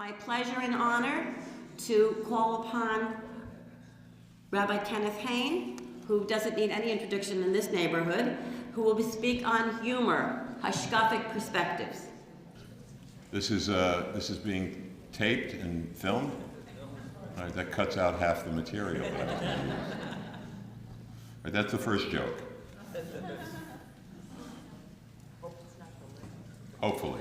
my pleasure and honor to call upon Rabbi Kenneth Hain, who doesn't need any introduction in this neighborhood, who will speak on humor, hashkafic perspectives. This is being taped and filmed. All right, that cuts out half the material. All right, that's the first joke. Hopefully.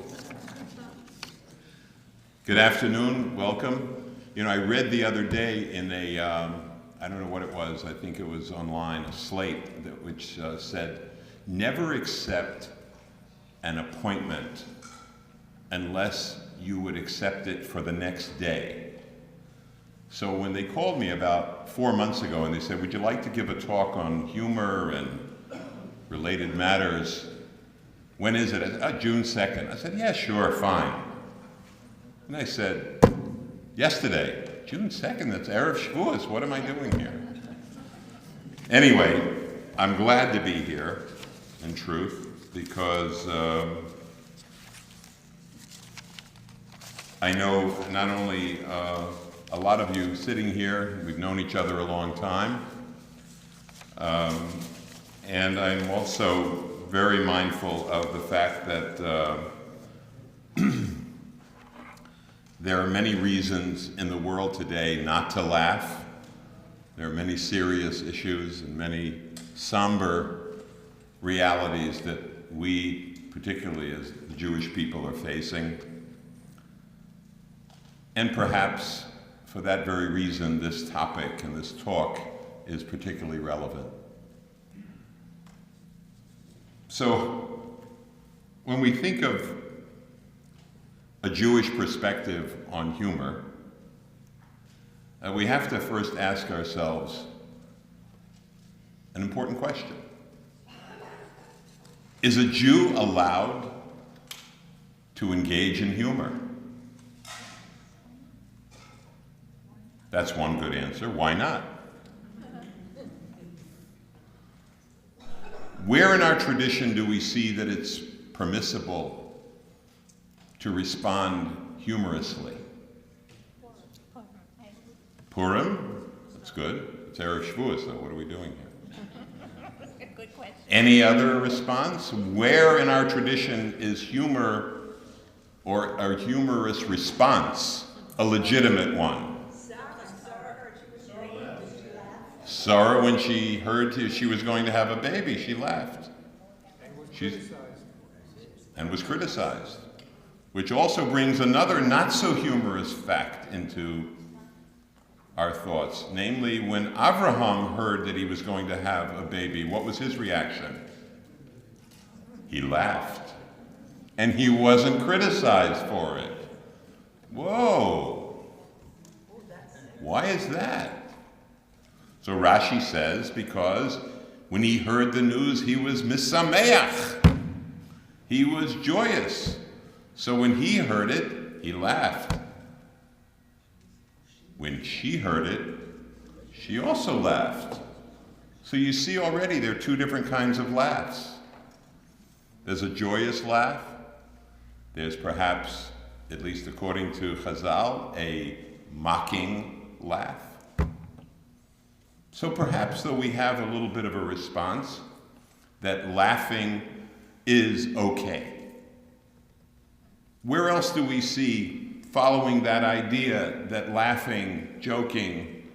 Good afternoon, welcome. You know, I read the other day in a, I don't know what it was, I think it was online, a slate which said, never accept an appointment unless you would accept it for the next day. So when they called me about 4 months ago and they said, would you like to give a talk on humor and related matters? When is it? June 2nd. I said, yeah, sure, fine. And I said, yesterday, June 2nd, that's Erev Shavuos, what am I doing here? Anyway, I'm glad to be here, in truth, because I know not only a lot of you sitting here, we've known each other a long time, and I'm also very mindful of the fact that there are many reasons in the world today not to laugh. There are many serious issues and many somber realities that we, particularly as the Jewish people, are facing. And perhaps for that very reason, this topic and this talk is particularly relevant. So, when we think of a Jewish perspective on humor, we have to first ask ourselves an important question. Is a Jew allowed to engage in humor? That's one good answer. Why not? Where in our tradition do we see that it's permissible to respond humorously? Purim? That's good. It's Erev Shavuos, though. What are we doing here? Good question. Any other response? Where in our tradition is humor or a humorous response a legitimate one? Sarah, when she heard she was going to have a baby, she laughed. And was criticized. Which also brings another not so humorous fact into our thoughts. Namely, when Avraham heard that he was going to have a baby, what was his reaction? He laughed. And he wasn't criticized for it. Whoa. Why is that? So Rashi says, because when he heard the news, he was misameach. He was joyous. So when he heard it, he laughed. When she heard it, she also laughed. So you see already there are two different kinds of laughs. There's a joyous laugh. There's perhaps, at least according to Chazal, a mocking laugh. So perhaps, though, we have a little bit of a response that laughing is okay. Where else do we see, following that idea, that laughing, joking,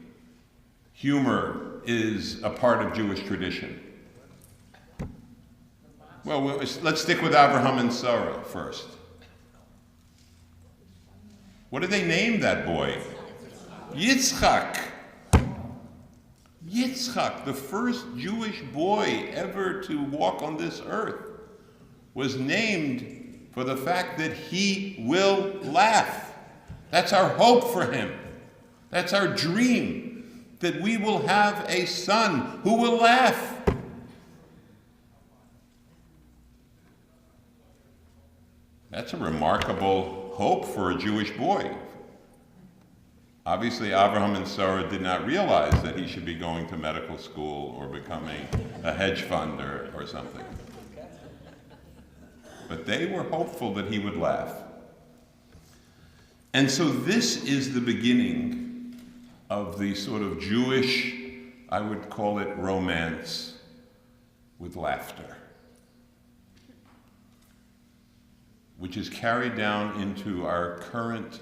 humor is a part of Jewish tradition? Well, let's stick with Abraham and Sarah first. What did they name that boy? Yitzchak. Yitzchak, the first Jewish boy ever to walk on this earth, was named for the fact that he will laugh. That's our hope for him. That's our dream, that we will have a son who will laugh. That's a remarkable hope for a Jewish boy. Obviously, Abraham and Sarah did not realize that he should be going to medical school or becoming a hedge fund or something. But they were hopeful that he would laugh. And so this is the beginning of the sort of Jewish, I would call it romance with laughter, which is carried down into our current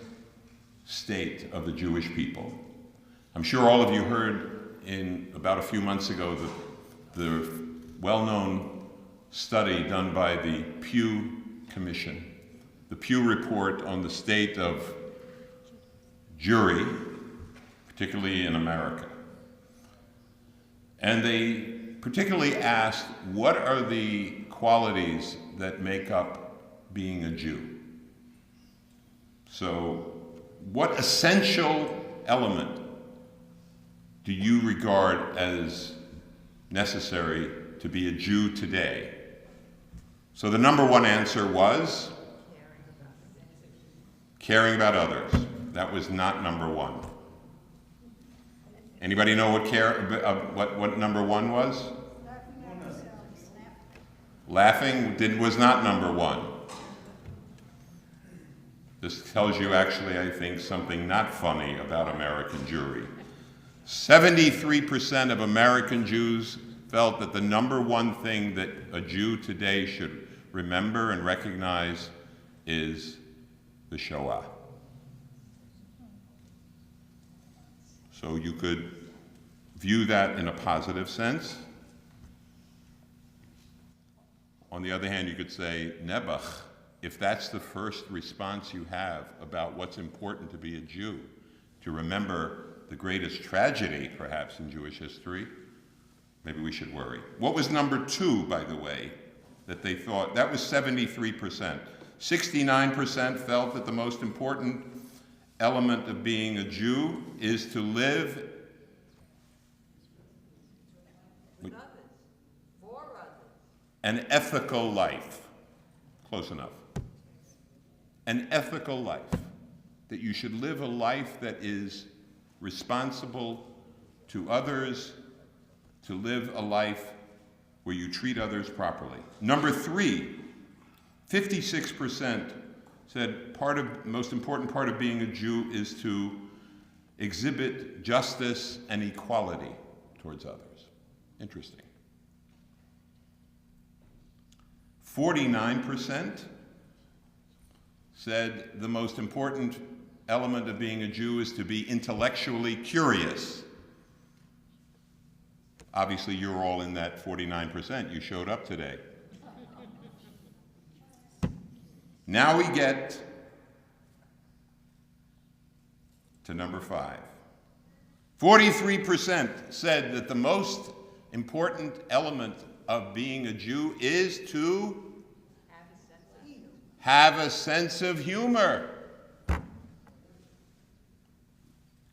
state of the Jewish people. I'm sure all of you heard about a few months ago the well-known study done by the Pew Commission, the Pew Report on the state of Jewry, particularly in America. And they particularly asked, what are the qualities that make up being a Jew? So, what essential element do you regard as necessary to be a Jew today? So the number one answer was caring about others. That was not number one. Anybody know what number one was? Laughing was not number one. This tells you actually, I think, something not funny about American Jewry. 73% of American Jews felt that the number one thing that a Jew today should remember and recognize is the Shoah. So you could view that in a positive sense. On the other hand, you could say, Nebuch, if that's the first response you have about what's important to be a Jew, to remember the greatest tragedy, perhaps, in Jewish history, maybe we should worry. What was number two, by the way, that they thought? That was 73%. 69% felt that the most important element of being a Jew is to live With others, for others. an ethical life. Close enough. An ethical life. That you should live a life that is responsible to others, to live a life where you treat others properly. Number three, 56% said most important part of being a Jew is to exhibit justice and equality towards others. Interesting. 49% said the most important element of being a Jew is to be intellectually curious. Obviously, you're all in that 49%. You showed up today. Now we get to number 5. 43% said that the most important element of being a Jew is to have a sense of humor.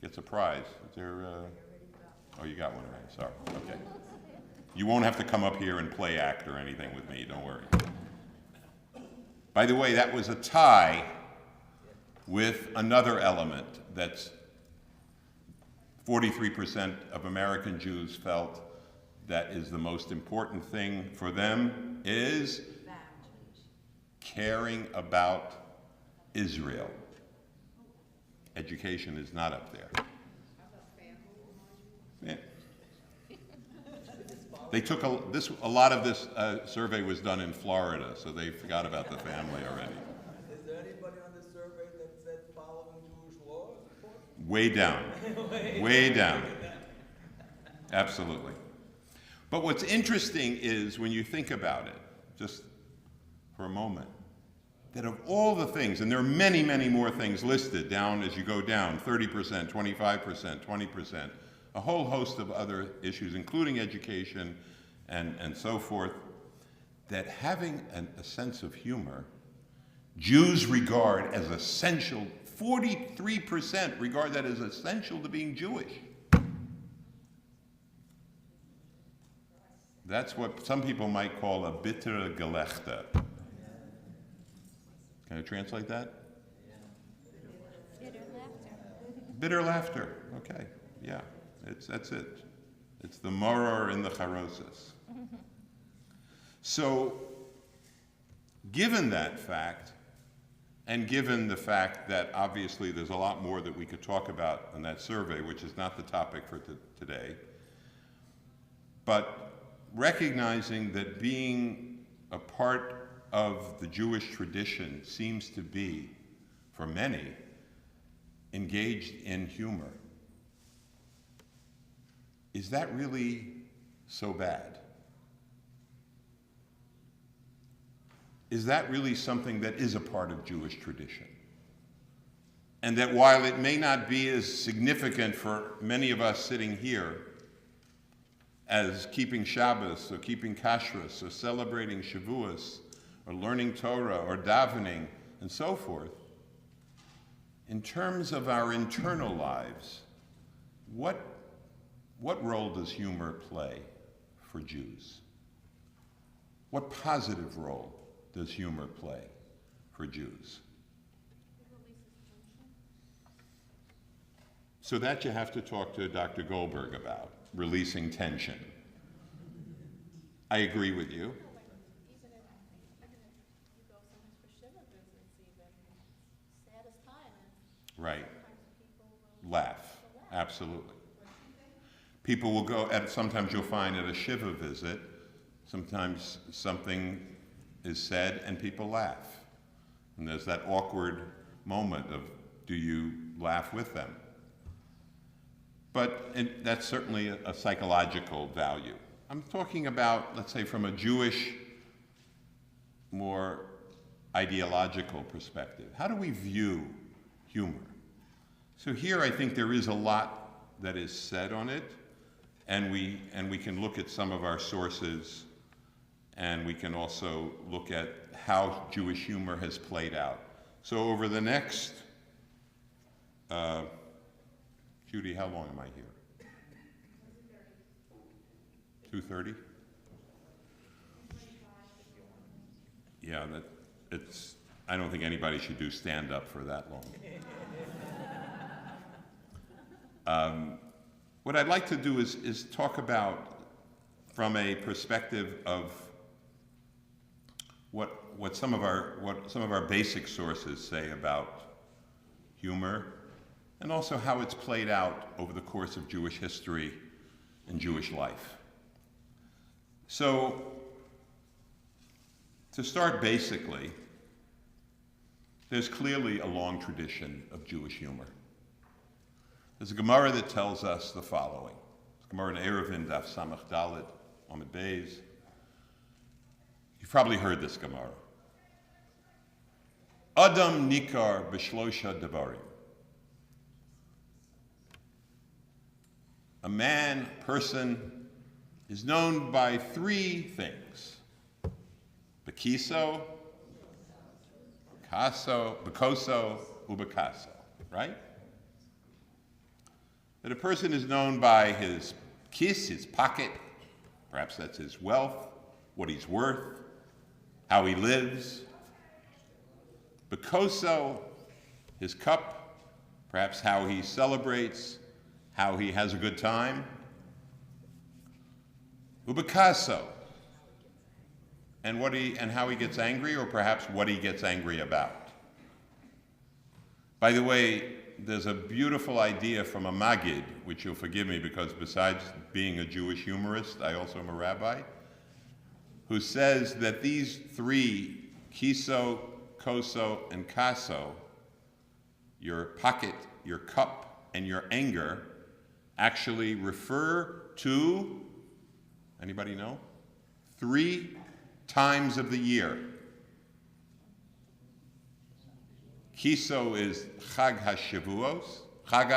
Gets a prize. Is there, oh, you got one already. Sorry. Okay. You won't have to come up here and play act or anything with me. Don't worry. By the way, that was a tie with another element that's 43% of American Jews felt that is the most important thing for them is caring about Israel. Education is not up there. Yeah. They took a lot of this survey was done in Florida, so they forgot about the family already. Is there anybody on the survey that said following Jewish law? Way down. Way down. Absolutely. But what's interesting is when you think about it, just for a moment, that of all the things, and there are many, many more things listed down as you go down, 30%, 25%, 20%, a whole host of other issues, including education and so forth, that having a sense of humor, Jews regard as essential, 43% regard that as essential to being Jewish. That's what some people might call a bittere Gelächter. Can I translate that? Bitter laughter. Bitter laughter. Okay, yeah, that's it. It's the moror in the charosis. So, given that fact, And given the fact that obviously there's a lot more that we could talk about in that survey, which is not the topic for today, but recognizing that being a part of the Jewish tradition seems to be, for many, engaged in humor. Is that really so bad? Is that really something that is a part of Jewish tradition? And that while it may not be as significant for many of us sitting here as keeping Shabbos or keeping Kashrus or celebrating Shavuos or learning Torah or davening and so forth, in terms of our internal lives, what role does humor play for Jews? What positive role does humor play for Jews? So that you have to talk to Dr. Goldberg about, releasing tension. I agree with you. Even if you go sometimes for Shiva visits, even saddest time, and Right. sometimes people will Laugh. Absolutely. People will go, sometimes you'll find at a Shiva visit, sometimes something is said and people laugh. And there's that awkward moment of, do you laugh with them? But that's certainly a psychological value. I'm talking about, let's say, from a Jewish, more ideological perspective. How do we view humor? So here I think there is a lot that is said on it, and we can look at some of our sources, and we can also look at how Jewish humor has played out. So over the next, Judy, how long am I here? 2:30? Yeah, I don't think anybody should do stand-up for that long. What I'd like to do is talk about, from a perspective of what some of our basic sources say about humor, and also how it's played out over the course of Jewish history and Jewish life. So, to start basically, there's clearly a long tradition of Jewish humor. There's a Gemara that tells us the following. It's Gemara in Eruvin, Daf Samach Dalet, Amud Beis. You've probably heard this Gemara. Adam nikar b'shlosha devarim. A man, person, is known by three things. Bekiso, bekoso, ubekaso, right? That a person is known by his kis, his pocket, perhaps that's his wealth, what he's worth, how he lives. Bekoso, his cup, perhaps how he celebrates, how he has a good time. Ubekaso, and how he gets angry, or perhaps what he gets angry about. By the way, there's a beautiful idea from a Maggid, which you'll forgive me because besides being a Jewish humorist, I also am a rabbi, who says that these three, kiso, koso, and kaso, your pocket, your cup, and your anger, actually refer to, anybody know? 3 times of the year. Kiso is Chag HaShavuos, Chag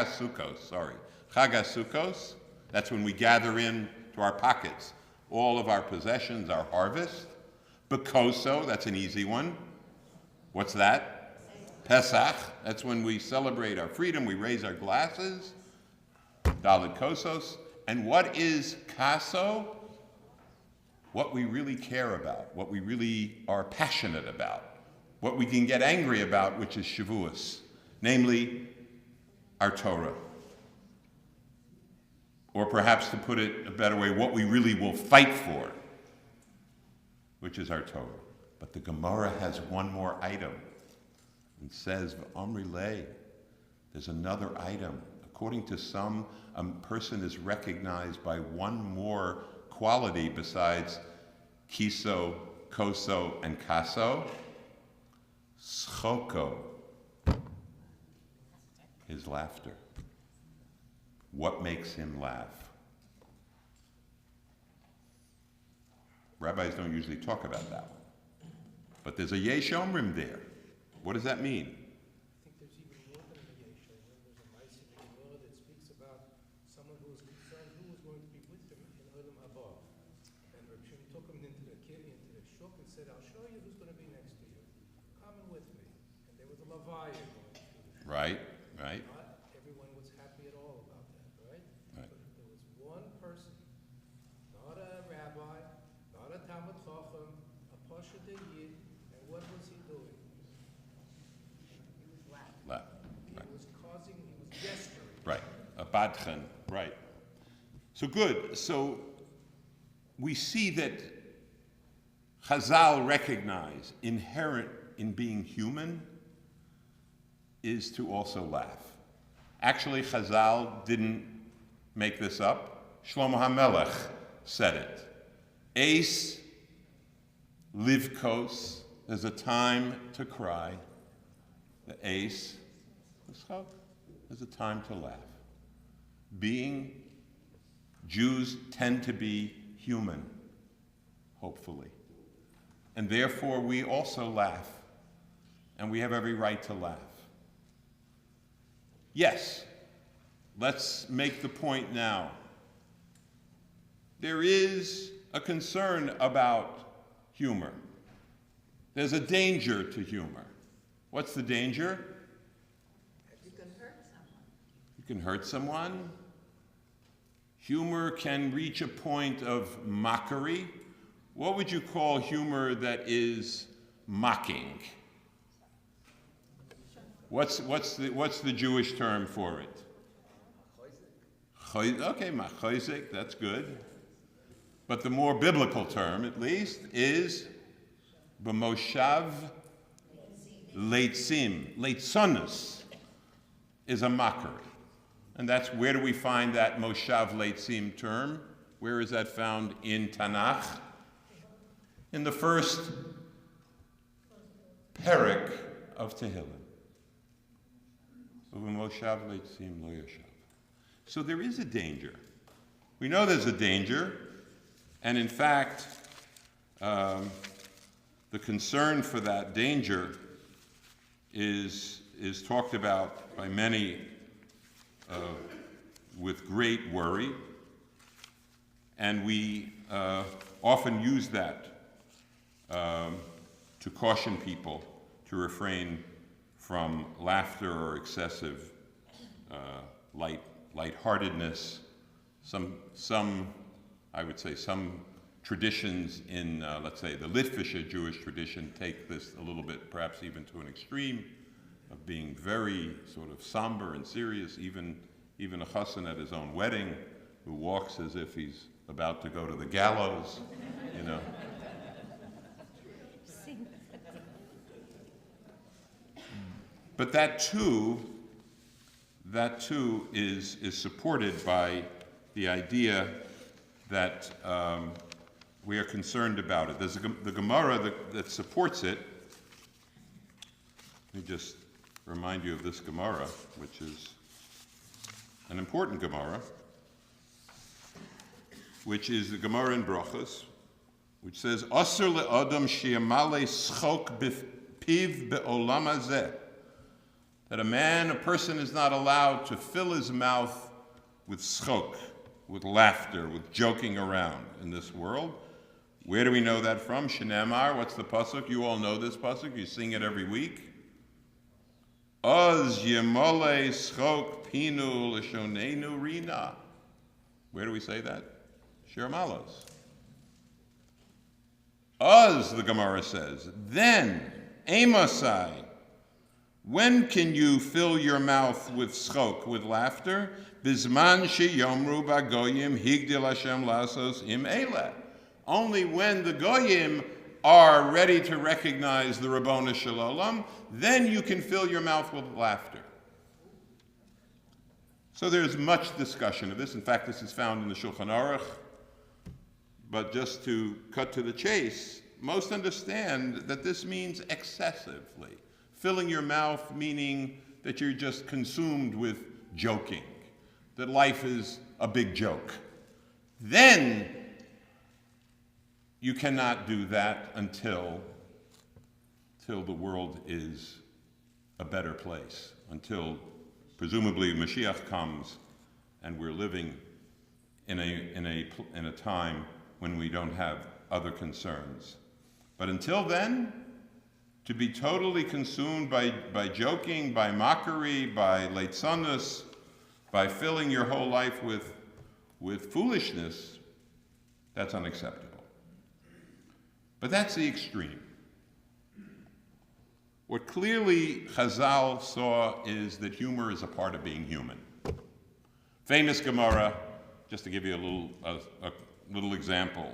HaSukkos, that's when we gather in to our pockets all of our possessions, our harvest. Bekoso, that's an easy one. What's that? Pesach, that's when we celebrate our freedom, we raise our glasses. Dalet Kosos. And what is Kaso? What we really care about, what we really are passionate about, what we can get angry about, which is Shavuos, namely our Torah. Or perhaps to put it a better way, what we really will fight for, which is our Torah. But the Gemara has one more item. and says, V'omri lei, there's another item. According to some, a person is recognized by one more quality besides kiso, koso, and kaso. Schoko, his laughter. What makes him laugh? Rabbis don't usually talk about that one. But there's a yesh omrim there. What does that mean? I think there's even more than a yesh omrim. There's a ma'aseh b'Torah that speaks about someone who was concerned who was going to be with him in Olam Haba. And Rabbi took him into the shuk and said, I'll show you who's going to be next to you. Come with me. And there was a Levi going through the shuk. Right. Not everyone was happy at all about that, right? Right. But there was one person, not a rabbi, not a Talmud Chacham, a Pasha Yid, and what was he doing? Laugh. He was gesturing. Right. A badchen. Right. So good. So we see that Chazal recognize inherent in being human is to also laugh. Actually, Chazal didn't make this up. Shlomo HaMelech said it. Eis livkos, there's a time to cry. The eis, there's a time to laugh. Jews tend to be human, hopefully. And therefore we also laugh. And we have every right to laugh. Yes, let's make the point now. There is a concern about humor. There's a danger to humor. What's the danger? You can hurt someone. You can hurt someone. Humor can reach a point of mockery. What would you call humor that is mocking? What's the Jewish term for it? Okay, machoizik, that's good. But the more biblical term, at least, is b'moshav leitzim. Leitzonus is a mockery. And that's, where do we find that moshav leitzim term? Where is that found in Tanakh? In the first perek of Tehillim. So there is a danger. We know there's a danger, and in fact, the concern for that danger is talked about by many with great worry, and we often use that to caution people to refrain from laughter or excessive lightheartedness. I would say some traditions in, let's say, the Litvische Jewish tradition take this a little bit, perhaps even to an extreme, of being very sort of somber and serious, even a chassan at his own wedding who walks as if he's about to go to the gallows, you know. But that too is supported by the idea that we are concerned about it. There's the Gemara that supports it. Let me just remind you of this Gemara, which is an important Gemara, which is the Gemara in Brachos, which says, "Asur le'adam she'amale schok b'piv be'olam hazeh." That a person is not allowed to fill his mouth with schok, with laughter, with joking around in this world. Where do we know that from? Shenemar, what's the pasuk? You all know this pasuk. You sing it every week. Oz yemole schok pinu l'shonenu rina. Where do we say that? Shir Malos. Oz, the Gemara says, then, Amosai, when can you fill your mouth with schok, with laughter? Bizman sheyomru bagoyim higdil Hashem lasos im elah. Only when the goyim are ready to recognize the Rabboni Shalom, then you can fill your mouth with laughter. So there's much discussion of this. In fact, this is found in the Shulchan Aruch. But just to cut to the chase, most understand that this means excessively. Filling your mouth meaning that you're just consumed with joking, that life is a big joke. Then you cannot do that until the world is a better place, until presumably Mashiach comes and we're living in a time when we don't have other concerns. But until then, to be totally consumed by joking, by mockery, by leitzanus, by filling your whole life with foolishness, that's unacceptable. But that's the extreme. What clearly Chazal saw is that humor is a part of being human. Famous Gemara, just to give you a little example.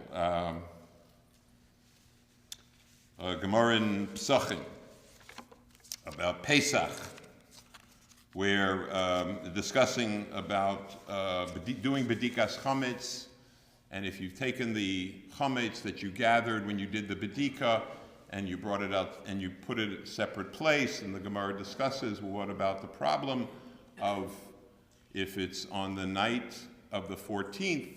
A Gemara in Psachim about Pesach, where discussing about doing bedikas chametz, and if you've taken the chametz that you gathered when you did the bedika, and you brought it out and you put it at a separate place, and the Gemara discusses, well, what about the problem of if it's on the night of the 14th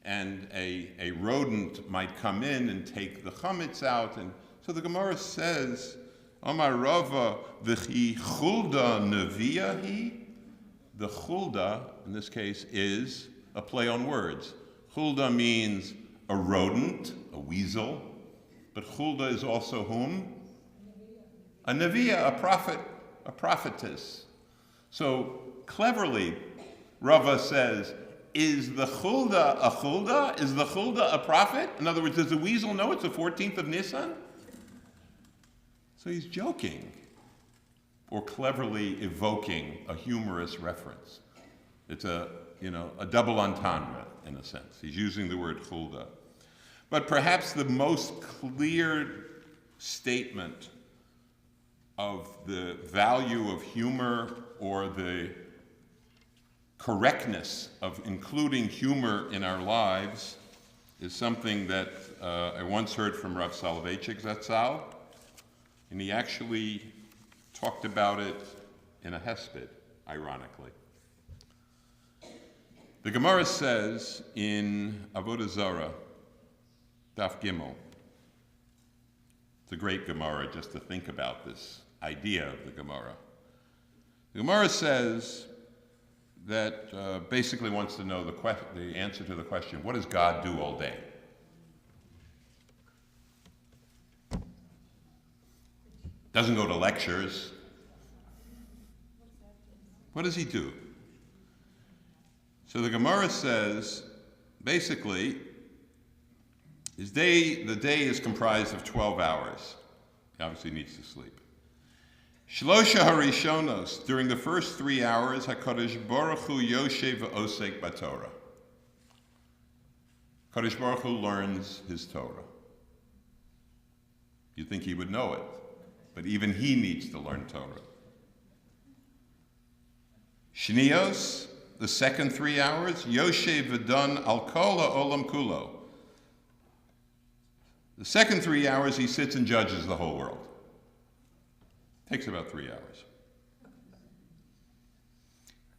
and a rodent might come in and take the chametz out. And so the Gemara says, Amar Rava v'chi chulda neviyahi. The chulda, in this case, is a play on words. Chulda means a rodent, a weasel. But chulda is also whom? A neviah, a prophet, a prophetess. So cleverly, Rava says, is the chulda a chulda? Is the chulda a prophet? In other words, does the weasel know it's the 14th of Nisan? So he's joking, or cleverly evoking a humorous reference. It's a double entendre, in a sense. He's using the word chulda. But perhaps the most clear statement of the value of humor or the correctness of including humor in our lives is something that I once heard from Rav Soloveitchik Zatzal, and he actually talked about it in a hesped, ironically. The Gemara says in Avodah Zarah, Daf Gimel. It's a great Gemara just to think about this idea of the Gemara. The Gemara says that basically wants to know the answer to the question, what does God do all day? Doesn't go to lectures. What does he do? So the Gemara says, basically, the day is comprised of 12 hours. He obviously needs to sleep. Shlosha harishonos, during the first 3 hours, HaKadosh Baruch Hu yoshev v'osek b'Torah. HaKadosh Baruch Hu learns his Torah. You'd think he would know it, but even he needs to learn Torah. Shnios, the second 3 hours, yoshev v'don al kol ha'olam kulo. The second 3 hours, he sits and judges the whole world. Takes about 3 hours.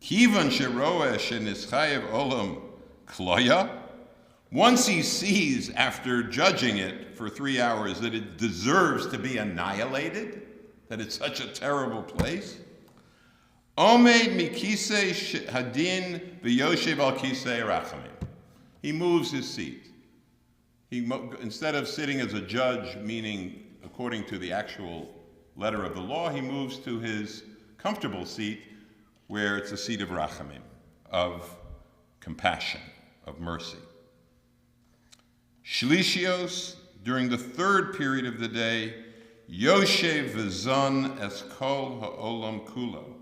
Kivan sheroeh shenischayev olam kloya. Once he sees, after judging it for 3 hours, that it deserves to be annihilated, that it's such a terrible place, omed mikisei hadin v'yoshev al kisei rachamim. He moves his seat. Instead of sitting as a judge, meaning according to the actual letter of the law, he moves to his comfortable seat, where it's a seat of rachamim, of compassion, of mercy. Shlishios, during the third period of the day, Yoshev v'zon es kol ha'olam kulo.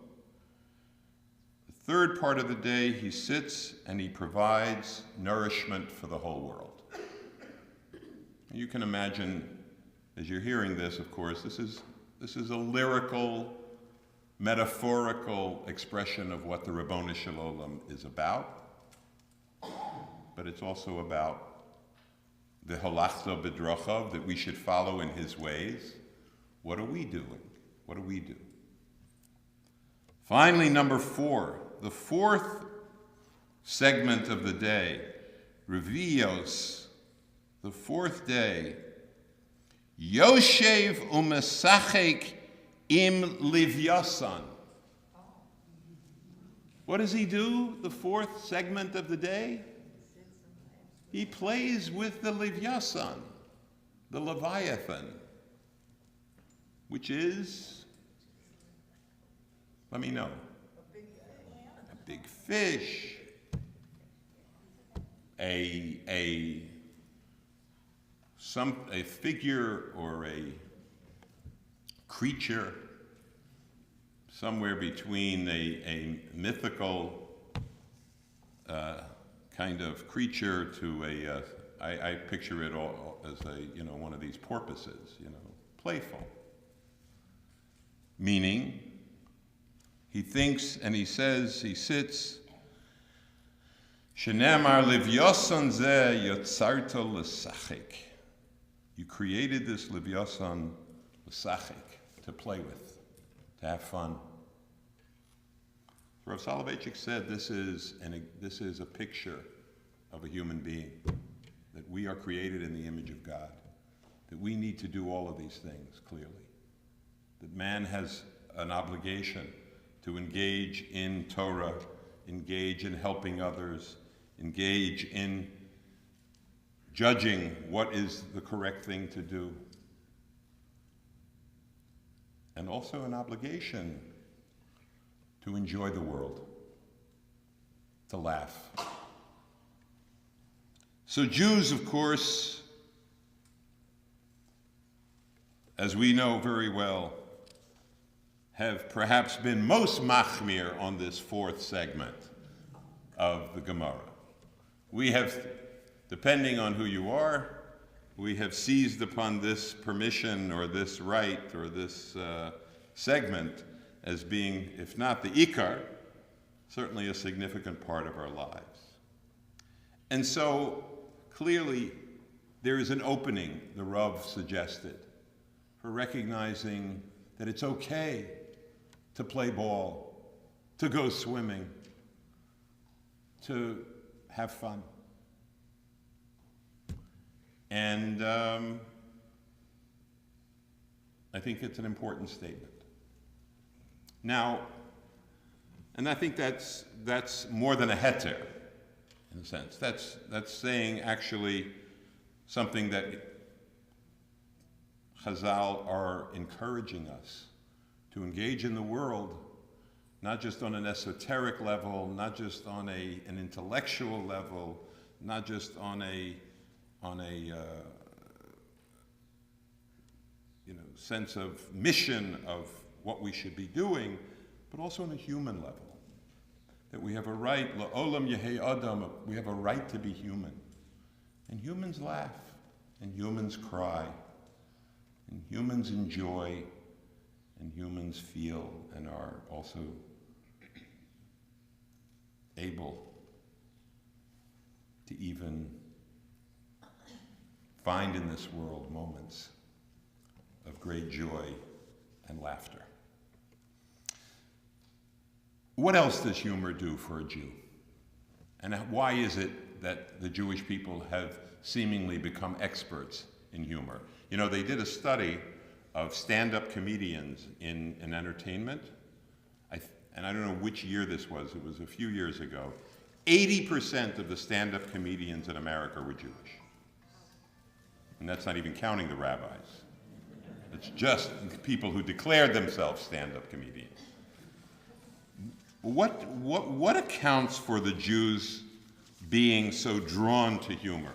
The third part of the day, he sits and he provides nourishment for the whole world. You can imagine As you're hearing this, of course, this is a lyrical, metaphorical expression of what the Ribono Shel Olam is about, but it's also about the holachto b'drachav, that we should follow in his ways. What are we doing? What do we do? Finally, number 4, the fourth segment of the day, Revios, the fourth day, Yoshev umesachek im livyasan. What does he do, the fourth segment of the day? He plays with the livyasan, the Leviathan, which is, let me know, a big fish, a figure or a creature somewhere between a mythical kind of creature to I picture it all as one of these porpoises, playful. Meaning, he thinks and he says, he sits, Shenemar livyasan zeh yotzarto l'sachek. You created this livyasan l'sachek, to play with, to have fun. Rav Soloveitchik said this is a picture of a human being, that we are created in the image of God, that we need to do all of these things clearly, that man has an obligation to engage in Torah, engage in helping others, engage in judging what is the correct thing to do, and also an obligation to enjoy the world, to laugh. So Jews, of course, as we know very well, have perhaps been most machmir on this fourth segment of the Gemara. We have, depending on who you are, we have seized upon this permission or this right or this segment as being, if not the ikar, certainly a significant part of our lives. And so, clearly, there is an opening, the Rav suggested, for recognizing that it's okay to play ball, to go swimming, to have fun. And I think it's an important statement. Now, and I think that's more than a heter, in a sense. That's saying actually something that Chazal are encouraging us to engage in the world, not just on an esoteric level, not just on an intellectual level, not just on a sense of mission of what we should be doing, but also on a human level. That we have a right, la'olam yehei adam, we have a right to be human. And humans laugh, and humans cry, and humans enjoy, and humans feel, and are also able to even find in this world moments of great joy and laughter. What else does humor do for a Jew? And why is it that the Jewish people have seemingly become experts in humor? They did a study of stand-up comedians in entertainment, and I don't know which year this was, it was a few years ago. 80% of the stand-up comedians in America were Jewish. And that's not even counting the rabbis. It's just people who declared themselves stand-up comedians. What accounts for the Jews being so drawn to humor?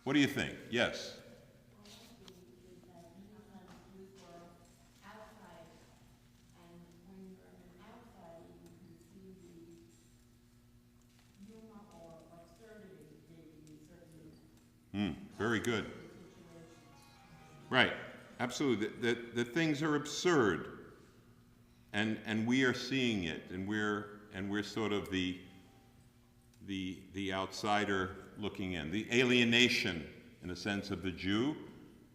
What do you think? Yes? Very good. Right. absolutely. That things are absurd, and we are seeing it, and we're sort of the outsider looking in. The alienation, in a sense, of the Jew,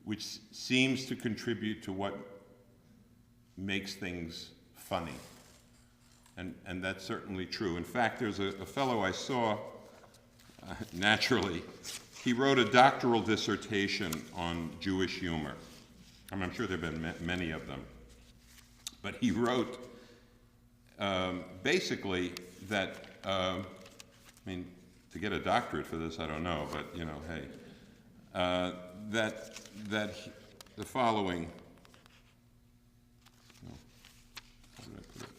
which seems to contribute to what makes things funny. And that's certainly true. In fact, there's a fellow I saw, naturally, he wrote a doctoral dissertation on Jewish humor. I mean, I'm sure there have been many of them. But he wrote basically that, I mean, to get a doctorate for this, I don't know, but, you know, hey, that the following, no, how did I put it?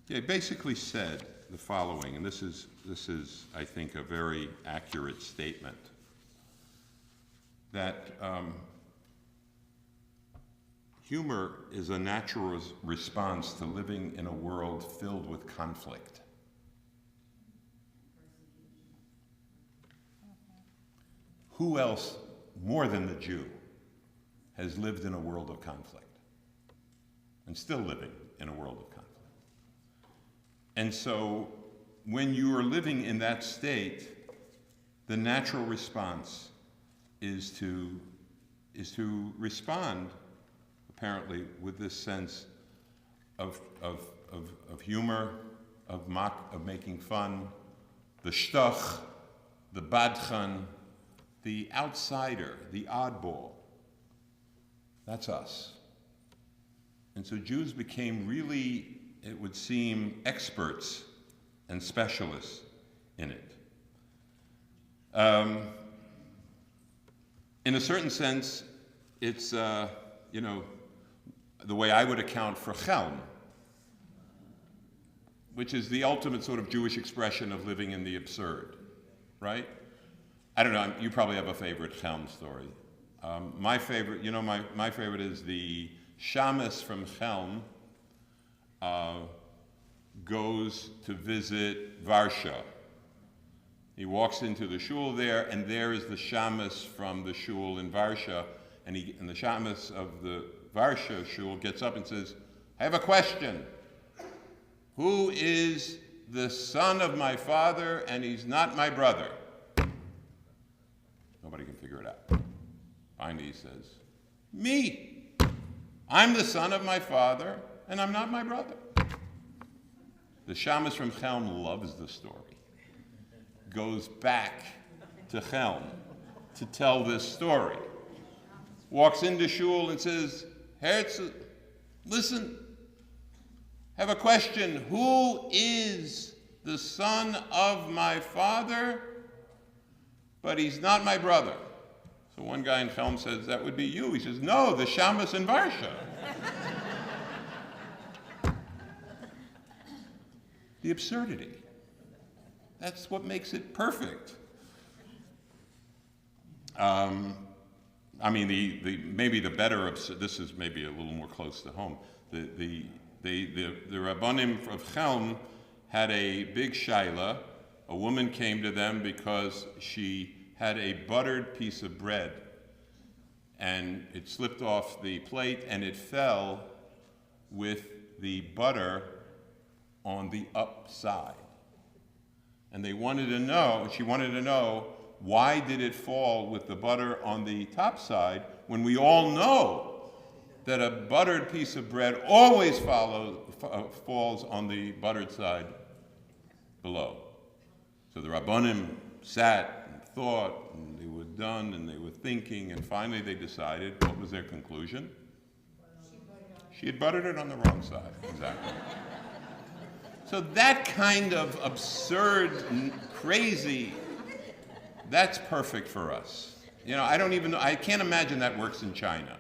Yeah, he basically said the following, and this is, I think, a very accurate statement, that humor is a natural response to living in a world filled with conflict. Who else, more than the Jew, has lived in a world of conflict and still living in a world of conflict? And so when you are living in that state, the natural response is to respond, apparently, with this sense of humor, of making fun, the shtach, the badchan, the outsider, the oddball. That's us. And so Jews became really, it would seem, experts and specialists in it. In a certain sense, it's, you know, the way I would account for Chelm, which is the ultimate sort of Jewish expression of living in the absurd, right? I don't know, you probably have a favorite Chelm story. My favorite, you know, my favorite is the shamus from Chelm goes to visit Varsha. He walks into the shul there, and there is the shamus from the shul in Varsha, and the shamus of the Varsha shul gets up and says, I have a question. Who is the son of my father, and he's not my brother? Nobody can figure it out. Finally he says, me. I'm the son of my father, and I'm not my brother. The shamus from Chelm loves the story. Goes back to Chelm to tell this story. Walks into shul and says, Herzl, listen, have a question. Who is the son of my father, but he's not my brother? So one guy in Chelm says, that would be you. He says, no, the shamus in Varsha. The absurdity. That's what makes it perfect. I mean, maybe the better, this is maybe a little more close to home. The Rabbanim of Chelm had a big shaila. A woman came to them because she had a buttered piece of bread, and it slipped off the plate, and it fell with the butter on the upside. And she wanted to know, why did it fall with the butter on the top side when we all know that a buttered piece of bread always falls on the buttered side below? So the Rabbanim sat and thought, and they were done, and they were thinking, and finally they decided, what was their conclusion? She had buttered it on the wrong side, exactly. So that kind of absurd, crazy, that's perfect for us. You know, I can't imagine that works in China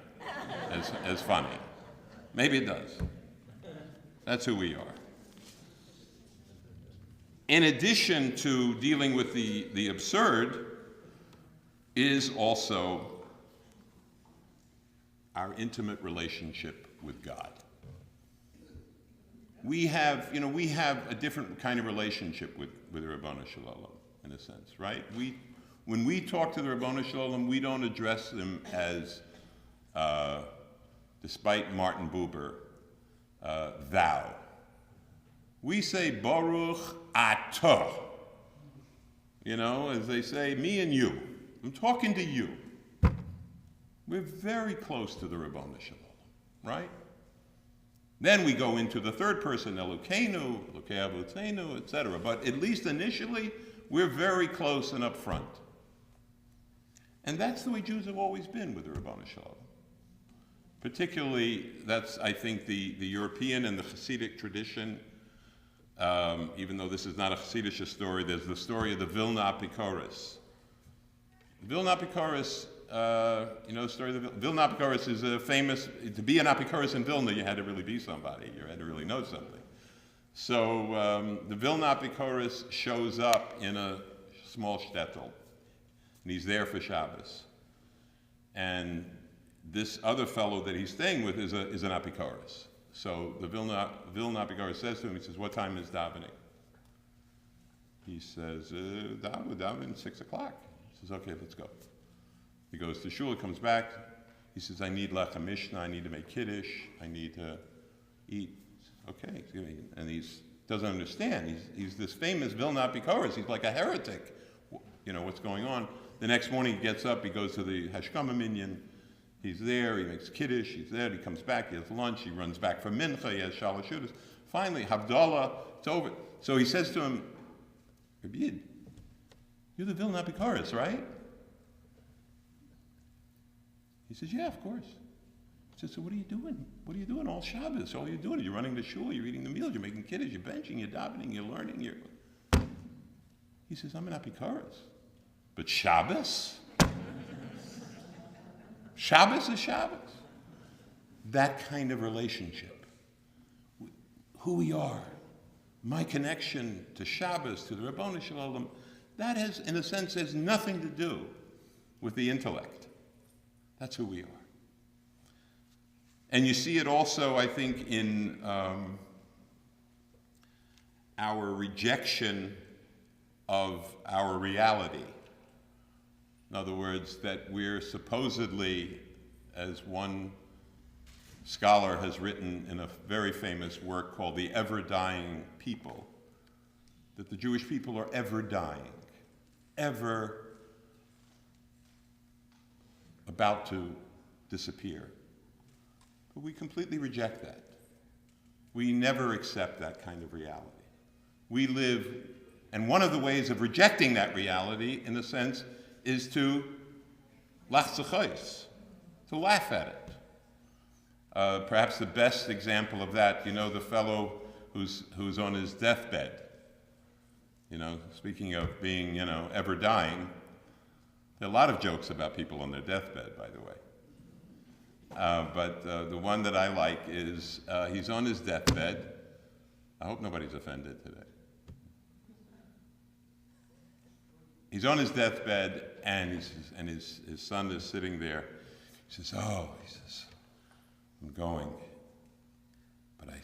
as funny. Maybe it does. That's who we are. In addition to dealing with the absurd, is also our intimate relationship with God. we have a different kind of relationship with the Ribono Shel Olam, in a sense, right? When we talk to the Ribono Shel Olam, we don't address them as, despite Martin Buber, thou. We say Baruch Atah. As they say, me and you. I'm talking to you. We're very close to the Ribono Shel Olam, right? Then we go into the third person, Elokeinu, Elokei Avotenu, etc. But at least initially, we're very close and up front. And that's the way Jews have always been with the Ribono Shel Olam. Particularly, that's, I think, the European and the Hasidic tradition. Even though this is not a Hasidic story, there's the story of the Vilna Apikoros. Vilna Apikoros, the story of the Vilna Apikoros is a famous, to be an Apikoros in Vilna, you had to really be somebody. You had to really know something. So the Vilna Apikoros shows up in a small shtetl, and he's there for Shabbos. And this other fellow that he's staying with is an Apikoros. So the Vilna Apikoros says to him, he says, what time is davening? He says, daven 6 o'clock. He says, okay, let's go. He goes to shul, comes back. He says, I need lechem mishnah, I need to make kiddush, I need to eat. Okay, and he doesn't understand. He's this famous Vilna Apikoros. He's like a heretic. What's going on? The next morning he gets up, he goes to the Hashkama Minyan. He's there, he makes kiddush, he's there, he comes back, he has lunch, he runs back for mincha, he has shalosh shudas. Finally, Havdalah, it's over. So he says to him, Rabbi, you're the Vilna Apikoros, right? He says, yeah, of course. He says, so what are you doing? What are you doing all Shabbos? All you're doing is you're running the shul, you're eating the meals, you're making kiddush, you're benching, you're davening, you're learning. He says, I'm an Apikoros. But Shabbos? Shabbos is Shabbos. That kind of relationship. Who we are, my connection to Shabbos, to the Ribono Shel Olam, that has, in a sense, has nothing to do with the intellect. That's who we are. And you see it also, I think, in our rejection of our reality. In other words, that we're supposedly, as one scholar has written in a very famous work called The Ever-Dying People, that the Jewish people are ever dying, ever about to disappear. But we completely reject that. We never accept that kind of reality. We live, and one of the ways of rejecting that reality, in a sense, is to lachzachos, to laugh at it. Perhaps the best example of that, the fellow who's on his deathbed. Speaking of being, ever dying, there are a lot of jokes about people on their deathbed, by the way. But the one that I like is he's on his deathbed. I hope nobody's offended today. He's on his deathbed, and his son is sitting there. He says, I'm going, but I can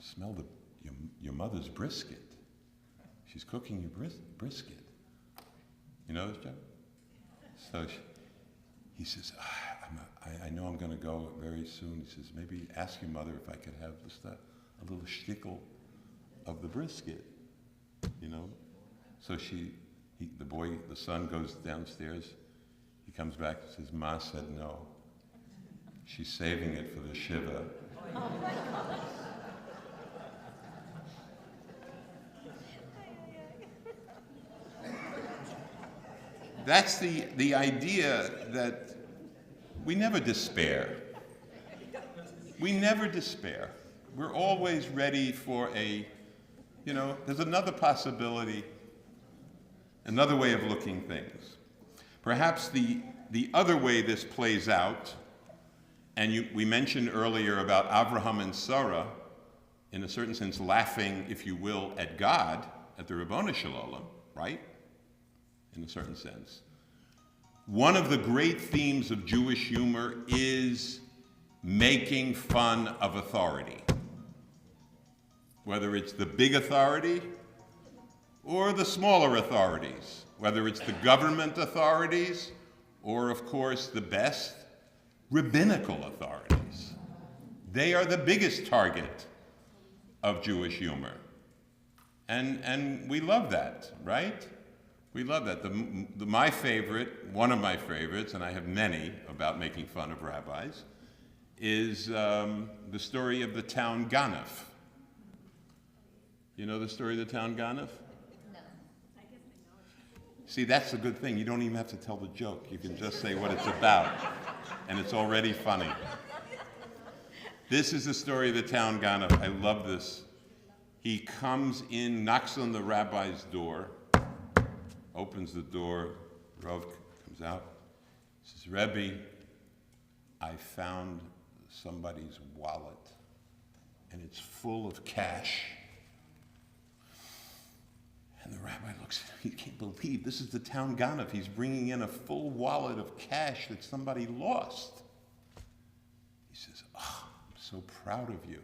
smell your mother's brisket. She's cooking your brisket. You know this, Joe? So he says, I know I'm going to go very soon. He says, maybe ask your mother if I could have just a little shtickle of the brisket, So the son goes downstairs. He comes back and says, Ma said no. She's saving it for the Shiva. That's the idea that we never despair. We never despair. We're always ready for there's another possibility, another way of looking things. Perhaps the other way this plays out, and we mentioned earlier about Abraham and Sarah, in a certain sense laughing, if you will, at God, at the Ribono Shel Olam, right? In a certain sense. One of the great themes of Jewish humor is making fun of authority. whether it's the big authority or the smaller authorities, whether it's the government authorities or, of course, the best rabbinical authorities. They are the biggest target of Jewish humor. And we love that, right? We love that. My favorite, one of my favorites, and I have many about making fun of rabbis, is the story of the town Ganef. You know the story of the town Ganef? No. See, that's the good thing. You don't even have to tell the joke. You can just say what it's about, and it's already funny. This is the story of the town Ganef. I love this. He comes in, knocks on the rabbi's door, opens the door, Rav comes out, says, Rebbe, I found somebody's wallet, and it's full of cash. And the rabbi looks at him, he can't believe this is the town Ganef. He's bringing in a full wallet of cash that somebody lost. He says, oh, I'm so proud of you.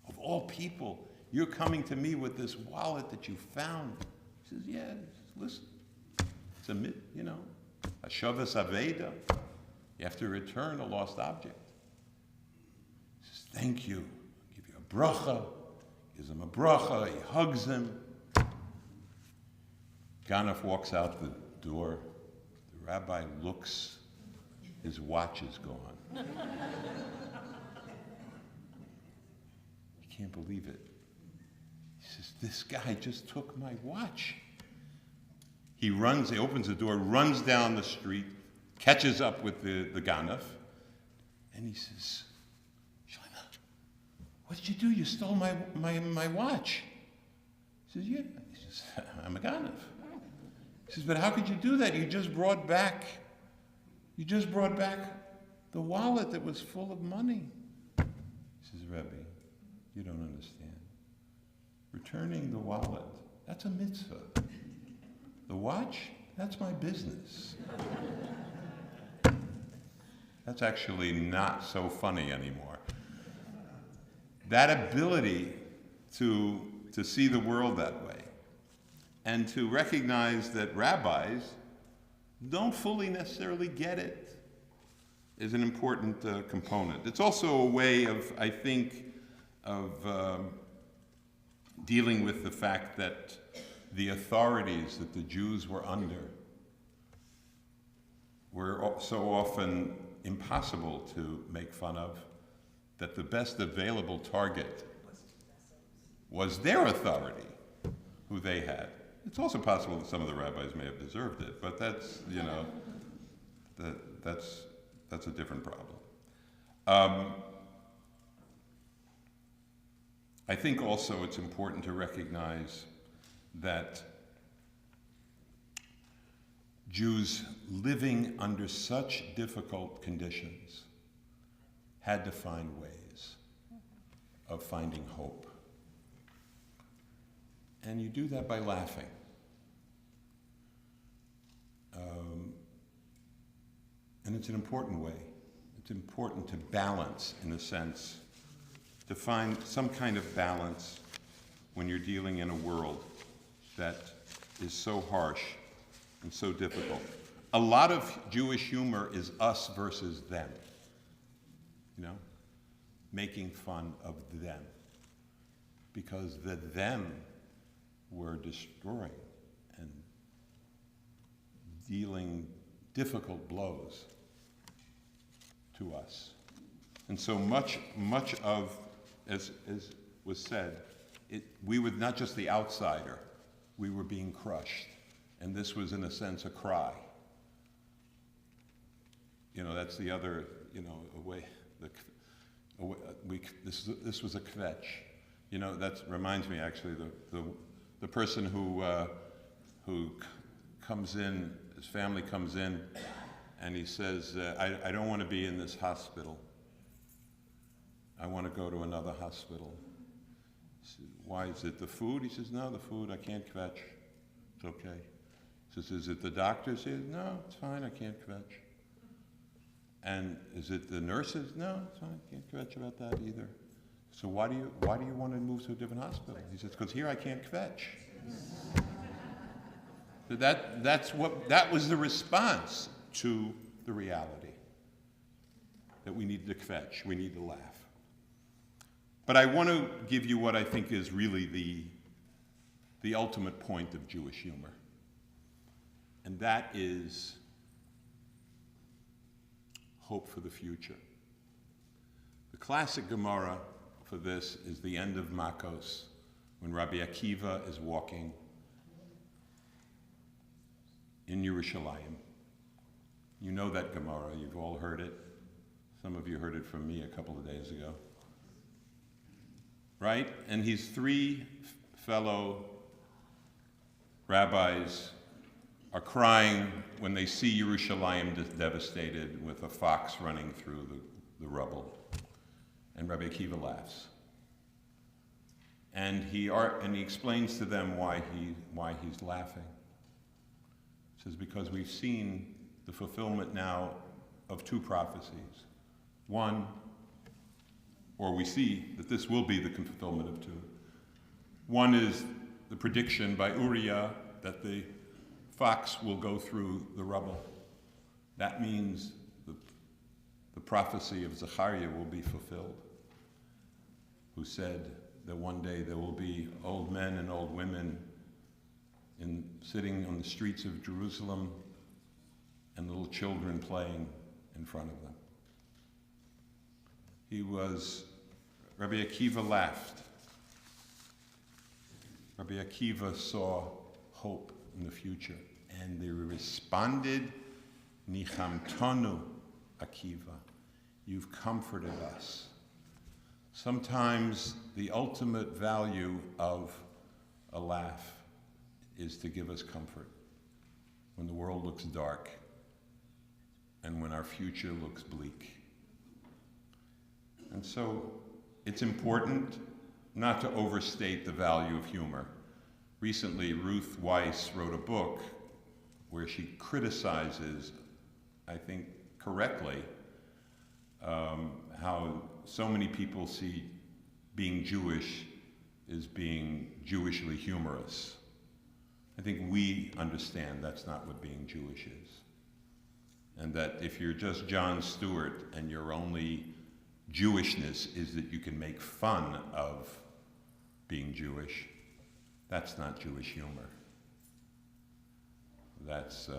Of all people, you're coming to me with this wallet that you found. He says, yeah, listen, it's a, a shavas aveda. You have to return a lost object. He says, thank you. I'll give you a bracha. Gives him a bracha. He hugs him. Ganef walks out the door. The rabbi looks. His watch is gone. He can't believe it. He says, this guy just took my watch. He opens the door, runs down the street, catches up with the Ganef, and he says, Shlomo, what did you do? You stole my watch. He says, yeah. He says, I'm a Ganef. He says, but how could you do that? You just brought back the wallet that was full of money. He says, Rebbe, you don't understand. Returning the wallet, that's a mitzvah. The watch, that's my business. That's actually not so funny anymore. That ability to see the world that way and to recognize that rabbis don't fully necessarily get it is an important component. It's also a way of, I think, of dealing with the fact that the authorities that the Jews were under were so often impossible to make fun of, that the best available target was their authority, who they had. It's also possible that some of the rabbis may have deserved it, but that's, that's a different problem. I think also it's important to recognize that Jews living under such difficult conditions had to find ways of finding hope. And you do that by laughing. And it's an important way. It's important to balance, in a sense, to find some kind of balance when you're dealing in a world that is so harsh and so difficult. A lot of Jewish humor is us versus them, making fun of them, because the them were destroying and dealing difficult blows to us. And so much of, as was said, we were not just the outsider, we were being crushed. And this was, in a sense, a cry. That's the other, way. This was a kvetch. That reminds me, actually, the person who comes in, his family comes in, and he says, I don't want to be in this hospital. I want to go to another hospital. Said, why? Is it the food? He says, no, the food, I can't kvetch. It's okay. He says, is it the doctors? He says, no, it's fine, I can't kvetch. And is it the nurses? No, it's fine, I can't kvetch about that either. So why do you want to move to a different hospital? He says, because here I can't kvetch. So that was the response to the reality. That we need to kvetch, we need to laugh. But I want to give you what I think is really the ultimate point of Jewish humor. And that is hope for the future. The classic Gemara for this is the end of Makos, when Rabbi Akiva is walking in Yerushalayim. You know that Gemara, you've all heard it. Some of you heard it from me a couple of days ago. Right? And his three fellow rabbis are crying when they see Yerushalayim devastated with a fox running through the rubble. And Rabbi Akiva laughs. And he explains to them why he's laughing. He says, because we've seen the fulfillment now of two prophecies. One, or we see that this will be the fulfillment of two. One is the prediction by Uriah that the fox will go through the rubble. That means the prophecy of Zechariah will be fulfilled, who said that one day there will be old men and old women sitting on the streets of Jerusalem and little children playing in front of them. Rabbi Akiva laughed. Rabbi Akiva saw hope in the future. And they responded, Nichamtonu, Akiva. You've comforted us. Sometimes the ultimate value of a laugh is to give us comfort when the world looks dark and when our future looks bleak. And so it's important not to overstate the value of humor. Recently, Ruth Weiss wrote a book where she criticizes, I think correctly, how so many people see being Jewish as being Jewishly humorous. I think we understand that's not what being Jewish is. And that if you're just John Stewart and your only Jewishness is that you can make fun of being Jewish, that's not Jewish humor. That's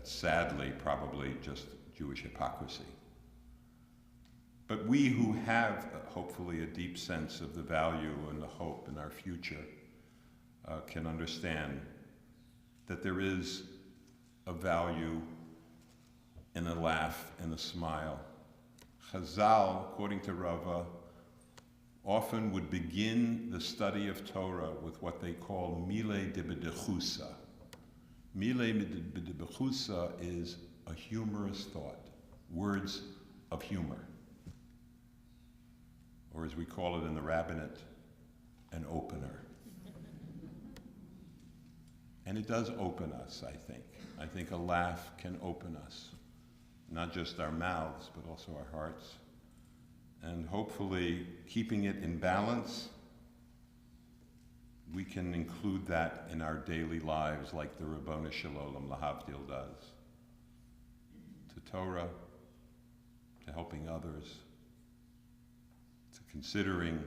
sadly probably just Jewish hypocrisy. But we who have hopefully a deep sense of the value and the hope in our future can understand that there is a value in a laugh and a smile. Chazal, according to Rava, often would begin the study of Torah with what they call milei de bedechusa. Milei de bedechusa is a humorous thought, words of humor. Or as we call it in the rabbinate, an opener. And it does open us, I think. I think a laugh can open us. Not just our mouths, but also our hearts. And hopefully, keeping it in balance, we can include that in our daily lives like the Rabboni Shalom Lahavdil does. To Torah, to helping others, to considering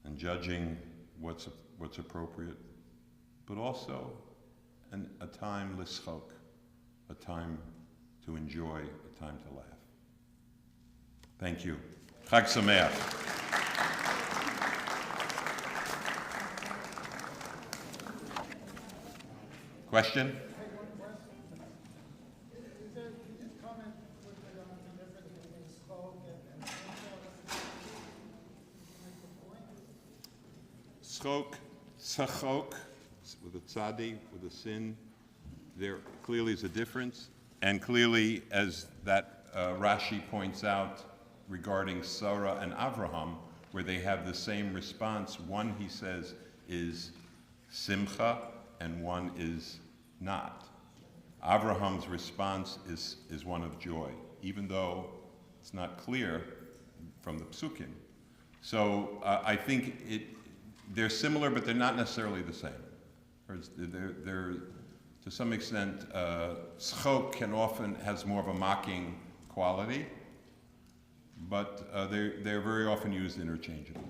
and judging what's appropriate, but also a time lischok, a time to enjoy, a time to laugh. Thank you. Chag Sameach. Question? Schok, tzachok, with a tzadi, with a sin, there clearly is a difference. And clearly, as that Rashi points out regarding Sarah and Avraham, where they have the same response, one, he says, is simcha, and one is not. Avraham's response is one of joy, even though It's not clear from the psukim. So I think they're similar, but they're not necessarily the same. They're to some extent, schok has more of a mocking quality, but they're very often used interchangeably.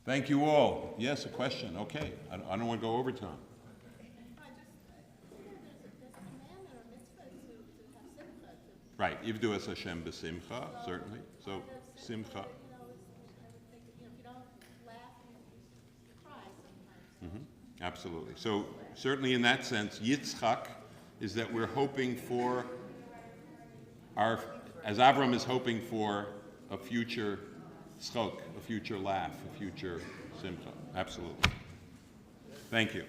Thank you all. Yes, a question. Okay, I don't want to go over time. There's a commandment or mitzvah to have simcha. Right, Ivdu es Hashem b'simcha, certainly. So simcha. I would think, if you don't laugh, you cry sometimes. Absolutely. So certainly in that sense, Yitzchak is that we're hoping for as Avram is hoping for a future schok, a future laugh, a future simcha. Absolutely. Thank you.